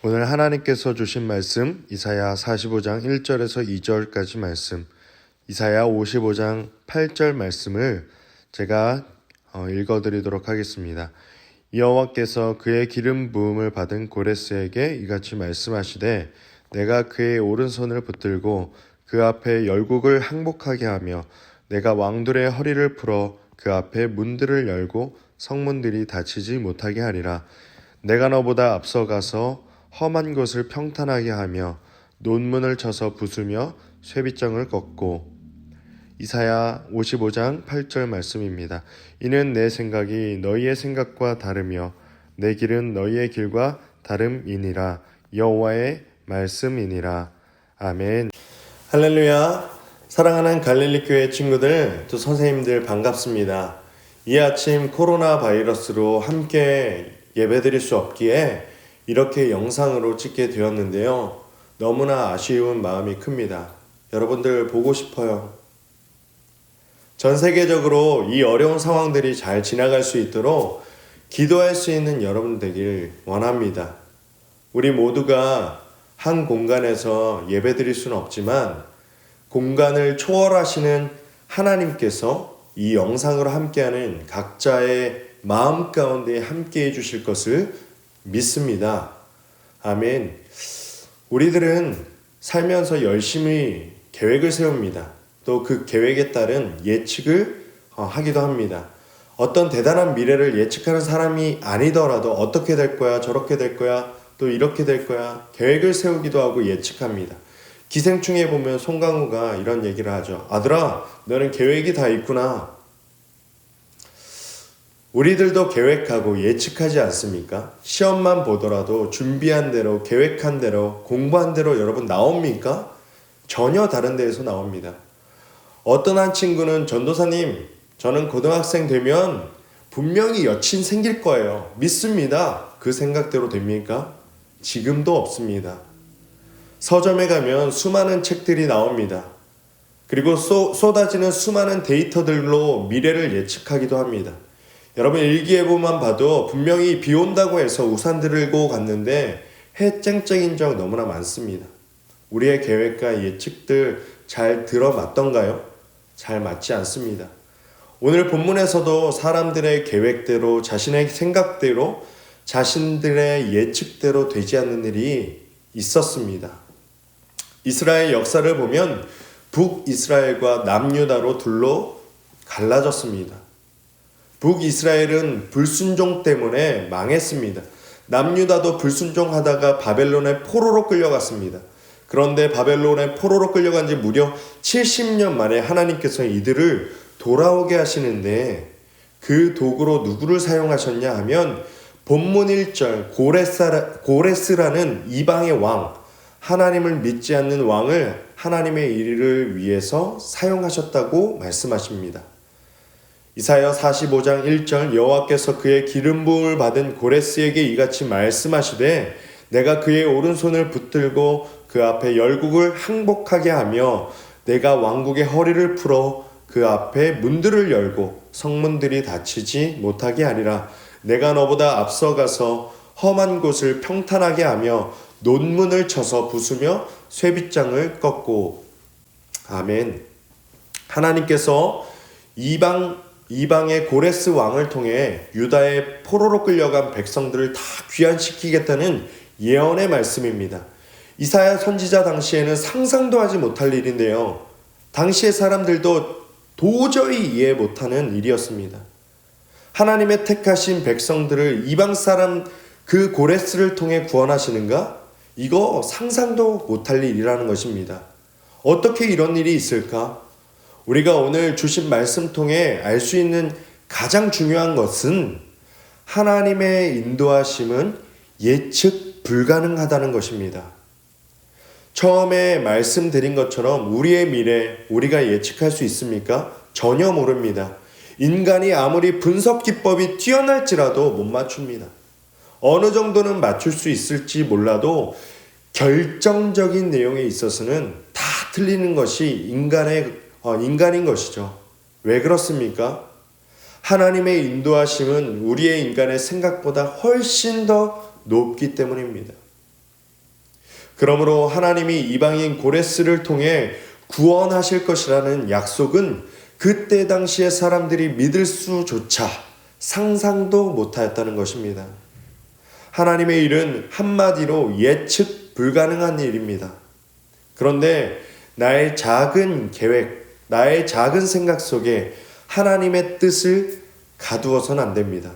오늘 하나님께서 주신 말씀 이사야 45장 1절에서 2절까지 말씀, 이사야 55장 8절 말씀을 제가 읽어드리도록 하겠습니다. 여호와께서 그의 기름 부음을 받은 고레스에게 이같이 말씀하시되 내가 그의 오른손을 붙들고 그 앞에 열국을 항복하게 하며 내가 왕들의 허리를 풀어 그 앞에 문들을 열고 성문들이 닫히지 못하게 하리라. 내가 너보다 앞서가서 험한 곳을 평탄하게 하며 논문을 쳐서 부수며 쇠빗장을 꺾고. 이사야 55장 8절 말씀입니다. 이는 내 생각이 너희의 생각과 다르며 내 길은 너희의 길과 다름이니라. 여호와의 말씀이니라. 아멘. 할렐루야. 사랑하는 갈릴리 교회 친구들, 또 선생님들 반갑습니다. 이 아침 코로나 바이러스로 함께 예배드릴 수 없기에 이렇게 영상으로 찍게 되었는데요. 너무나 아쉬운 마음이 큽니다. 여러분들 보고 싶어요. 전 세계적으로 이 어려운 상황들이 잘 지나갈 수 있도록 기도할 수 있는 여러분 되길 원합니다. 우리 모두가 한 공간에서 예배드릴 수는 없지만 공간을 초월하시는 하나님께서 이 영상으로 함께하는 각자의 마음 가운데 함께해 주실 것을 믿습니다. 아멘. 우리들은 살면서 열심히 계획을 세웁니다. 또 그 계획에 따른 예측을 하기도 합니다. 어떤 대단한 미래를 예측하는 사람이 아니더라도 어떻게 될 거야, 저렇게 될 거야, 또 이렇게 될 거야 계획을 세우기도 하고 예측합니다. 기생충에 보면 송강호가 이런 얘기를 하죠. 아들아, 너는 계획이 다 있구나. 우리들도 계획하고 예측하지 않습니까? 시험만 보더라도 준비한 대로, 계획한 대로, 공부한 대로 여러분 나옵니까? 전혀 다른 데에서 나옵니다. 어떤 한 친구는 전도사님, 저는 고등학생 되면 분명히 여친 생길 거예요. 믿습니다. 그 생각대로 됩니까? 지금도 없습니다. 서점에 가면 수많은 책들이 나옵니다. 그리고 쏟아지는 수많은 데이터들로 미래를 예측하기도 합니다. 여러분 일기예보만 봐도 분명히 비 온다고 해서 우산 들고 갔는데 해 쨍쨍인 적 너무나 많습니다. 우리의 계획과 예측들 잘 들어맞던가요? 잘 맞지 않습니다. 오늘 본문에서도 사람들의 계획대로, 자신의 생각대로, 자신들의 예측대로 되지 않는 일이 있었습니다. 이스라엘 역사를 보면 북이스라엘과 남유다로 둘로 갈라졌습니다. 북이스라엘은 불순종 때문에 망했습니다. 남유다도 불순종하다가 바벨론의 포로로 끌려갔습니다. 그런데 바벨론의 포로로 끌려간 지 무려 70년 만에 하나님께서 이들을 돌아오게 하시는데 그 도구로 누구를 사용하셨냐 하면 본문 1절 고레스라는 이방의 왕, 하나님을 믿지 않는 왕을 하나님의 일을 위해서 사용하셨다고 말씀하십니다. 이사야 45장 1절 여호와께서 그의 기름 부음을 받은 고레스에게 이같이 말씀하시되 내가 그의 오른손을 붙들고 그 앞에 열국을 항복하게 하며 내가 왕국의 허리를 풀어 그 앞에 문들을 열고 성문들이 닫히지 못하게 하리라. 내가 너보다 앞서가서 험한 곳을 평탄하게 하며 논문을 쳐서 부수며 쇠빗장을 꺾고. 아멘. 하나님께서 이방의 고레스 왕을 통해 유다의 포로로 끌려간 백성들을 다 귀환시키겠다는 예언의 말씀입니다. 이사야 선지자 당시에는 상상도 하지 못할 일인데요. 당시의 사람들도 도저히 이해 못하는 일이었습니다. 하나님의 택하신 백성들을 이방 사람 그 고레스를 통해 구원하시는가? 이거 상상도 못할 일이라는 것입니다. 어떻게 이런 일이 있을까? 우리가 오늘 주신 말씀 통해 알 수 있는 가장 중요한 것은 하나님의 인도하심은 예측 불가능하다는 것입니다. 처음에 말씀드린 것처럼 우리의 미래 우리가 예측할 수 있습니까? 전혀 모릅니다. 인간이 아무리 분석 기법이 뛰어날지라도 못 맞춥니다. 어느 정도는 맞출 수 있을지 몰라도 결정적인 내용에 있어서는 다 틀리는 것이 인간인 것이죠. 왜 그렇습니까? 하나님의 인도하심은 우리의 인간의 생각보다 훨씬 더 높기 때문입니다. 그러므로 하나님이 이방인 고레스를 통해 구원하실 것이라는 약속은 그때 당시의 사람들이 믿을 수조차 상상도 못하였다는 것입니다. 하나님의 일은 한마디로 예측 불가능한 일입니다. 그런데 나의 작은 계획, 나의 작은 생각 속에 하나님의 뜻을 가두어서는 안 됩니다.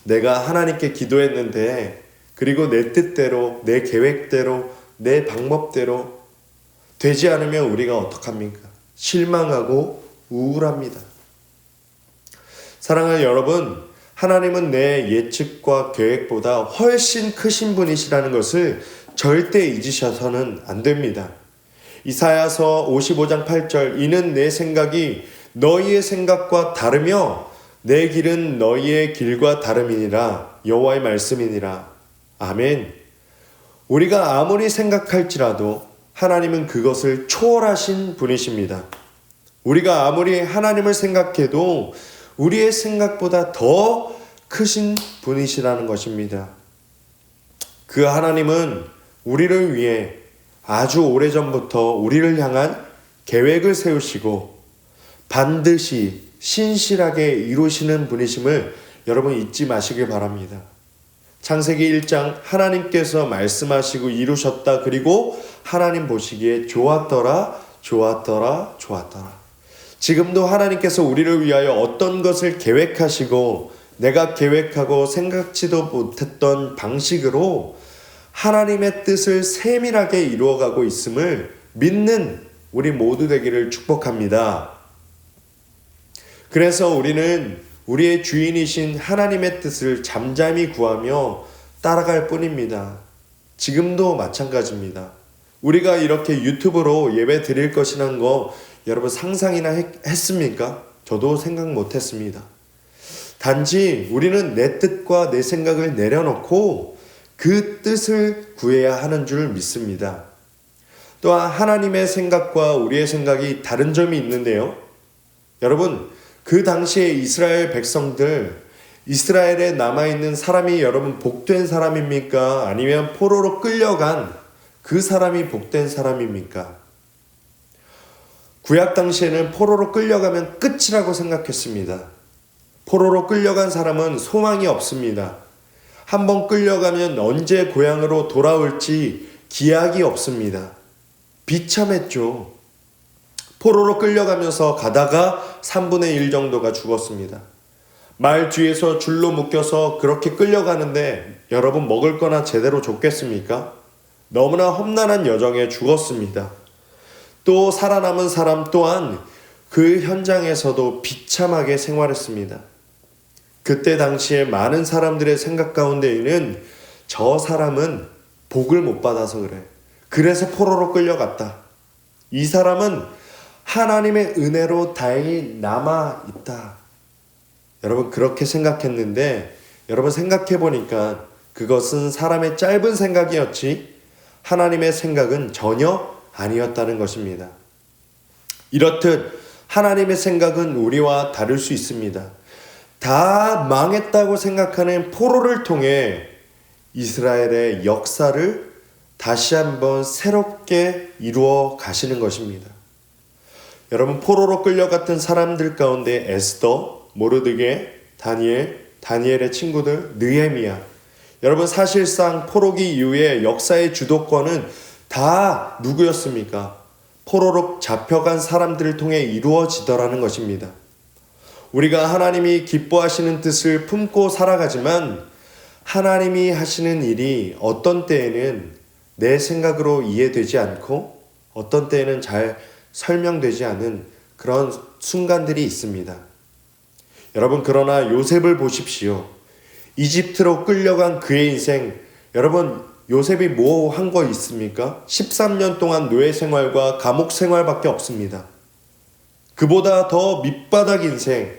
내가 하나님께 기도했는데 그리고 내 뜻대로, 내 계획대로, 내 방법대로 되지 않으면 우리가 어떡합니까? 실망하고 우울합니다. 사랑하는 여러분, 하나님은 내 예측과 계획보다 훨씬 크신 분이시라는 것을 절대 잊으셔서는 안 됩니다. 이사야서 55장 8절 이는 내 생각이 너희의 생각과 다르며 내 길은 너희의 길과 다름이니라. 여호와의 말씀이니라. 아멘. 우리가 아무리 생각할지라도 하나님은 그것을 초월하신 분이십니다. 우리가 아무리 하나님을 생각해도 우리의 생각보다 더 크신 분이시라는 것입니다. 그 하나님은 우리를 위해 아주 오래전부터 우리를 향한 계획을 세우시고 반드시 신실하게 이루시는 분이심을 여러분 잊지 마시길 바랍니다. 창세기 1장 하나님께서 말씀하시고 이루셨다. 그리고 하나님 보시기에 좋았더라. 지금도 하나님께서 우리를 위하여 어떤 것을 계획하시고 내가 계획하고 생각지도 못했던 방식으로 하나님의 뜻을 세밀하게 이루어가고 있음을 믿는 우리 모두 되기를 축복합니다. 그래서 우리는 우리의 주인이신 하나님의 뜻을 잠잠히 구하며 따라갈 뿐입니다. 지금도 마찬가지입니다. 우리가 이렇게 유튜브로 예배 드릴 것이라는 거 여러분 상상이나 했습니까? 저도 생각 못했습니다. 단지 우리는 내 뜻과 내 생각을 내려놓고 그 뜻을 구해야 하는 줄 믿습니다. 또한 하나님의 생각과 우리의 생각이 다른 점이 있는데요. 여러분, 그 당시에 이스라엘 백성들, 이스라엘에 남아있는 사람이 여러분 복된 사람입니까? 아니면 포로로 끌려간 그 사람이 복된 사람입니까? 구약 당시에는 포로로 끌려가면 끝이라고 생각했습니다. 포로로 끌려간 사람은 소망이 없습니다. 한번 끌려가면 언제 고향으로 돌아올지 기약이 없습니다. 비참했죠. 포로로 끌려가면서 가다가 3분의 1 정도가 죽었습니다. 말 뒤에서 줄로 묶여서 그렇게 끌려가는데 여러분 먹을 거나 제대로 줬겠습니까? 너무나 험난한 여정에 죽었습니다. 또 살아남은 사람 또한 그 현장에서도 비참하게 생활했습니다. 그때 당시에 많은 사람들의 생각 가운데에는 저 사람은 복을 못 받아서 그래. 그래서 포로로 끌려갔다. 이 사람은 하나님의 은혜로 다행히 남아있다. 여러분 그렇게 생각했는데 여러분 생각해 보니까 그것은 사람의 짧은 생각이었지 하나님의 생각은 전혀 아니었다는 것입니다. 이렇듯 하나님의 생각은 우리와 다를 수 있습니다. 다 망했다고 생각하는 포로를 통해 이스라엘의 역사를 다시 한번 새롭게 이루어 가시는 것입니다. 여러분 포로로 끌려갔던 사람들 가운데 에스더, 모르드게, 다니엘의 친구들, 느헤미야. 여러분 사실상 포로기 이후에 역사의 주도권은 다 누구였습니까? 포로로 잡혀간 사람들을 통해 이루어지더라는 것입니다. 우리가 하나님이 기뻐하시는 뜻을 품고 살아가지만 하나님이 하시는 일이 어떤 때에는 내 생각으로 이해되지 않고 어떤 때에는 잘 설명되지 않은 그런 순간들이 있습니다. 여러분 그러나 요셉을 보십시오. 이집트로 끌려간 그의 인생, 여러분 요셉이 뭐 한 거 있습니까? 13년 동안 노예 생활과 감옥 생활밖에 없습니다. 그보다 더 밑바닥 인생,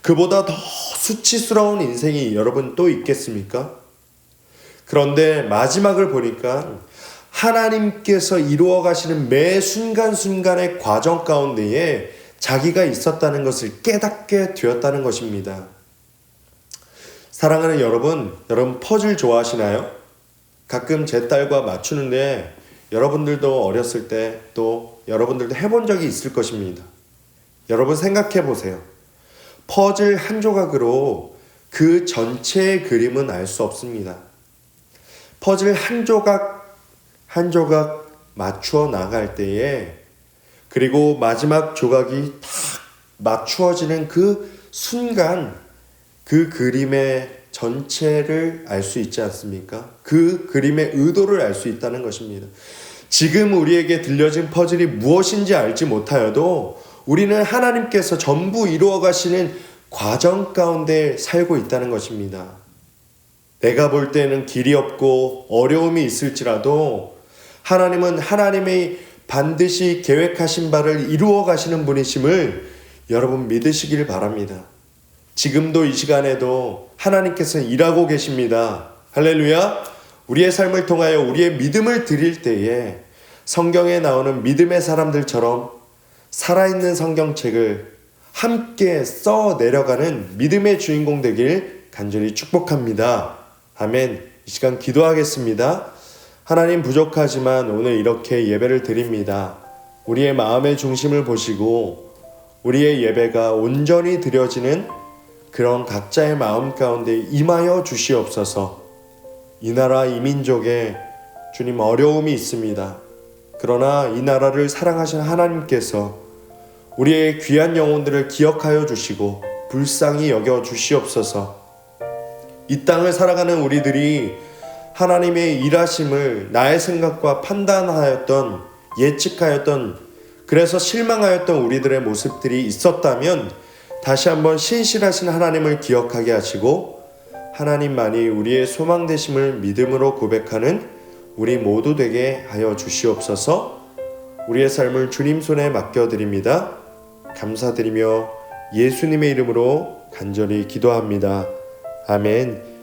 그보다 더 수치스러운 인생이 여러분 또 있겠습니까? 그런데 마지막을 보니까 하나님께서 이루어 가시는 매 순간순간의 과정 가운데에 자기가 있었다는 것을 깨닫게 되었다는 것입니다. 사랑하는 여러분 퍼즐 좋아하시나요? 가끔 제 딸과 맞추는데 여러분들도 어렸을 때 또 여러분들도 해본 적이 있을 것입니다. 여러분 생각해 보세요. 퍼즐 한 조각으로 그 전체의 그림은 알 수 없습니다. 퍼즐 한 조각 한 조각 맞추어 나갈 때에 그리고 마지막 조각이 딱 맞추어지는 그 순간 그 그림의 전체를 알 수 있지 않습니까? 그 그림의 의도를 알 수 있다는 것입니다. 지금 우리에게 들려진 퍼즐이 무엇인지 알지 못하여도 우리는 하나님께서 전부 이루어 가시는 과정 가운데 살고 있다는 것입니다. 내가 볼 때는 길이 없고 어려움이 있을지라도 하나님은 하나님의 반드시 계획하신 바를 이루어 가시는 분이심을 여러분 믿으시길 바랍니다. 지금도 이 시간에도 하나님께서 일하고 계십니다. 할렐루야! 우리의 삶을 통하여 우리의 믿음을 드릴 때에 성경에 나오는 믿음의 사람들처럼 살아있는 성경책을 함께 써 내려가는 믿음의 주인공 되길 간절히 축복합니다. 아멘. 이 시간 기도하겠습니다. 하나님 부족하지만 오늘 이렇게 예배를 드립니다. 우리의 마음의 중심을 보시고 우리의 예배가 온전히 드려지는 그런 각자의 마음 가운데 임하여 주시옵소서. 이 나라 이 민족에 주님 어려움이 있습니다. 그러나 이 나라를 사랑하신 하나님께서 우리의 귀한 영혼들을 기억하여 주시고 불쌍히 여겨 주시옵소서. 이 땅을 살아가는 우리들이 하나님의 일하심을 나의 생각과 판단하였던 예측하였던 그래서 실망하였던 우리들의 모습들이 있었다면 다시 한번 신실하신 하나님을 기억하게 하시고 하나님만이 우리의 소망 되심을 믿음으로 고백하는 우리 모두 되게 하여 주시옵소서. 우리의 삶을 주님 손에 맡겨드립니다. 감사드리며 예수님의 이름으로 간절히 기도합니다. 아멘.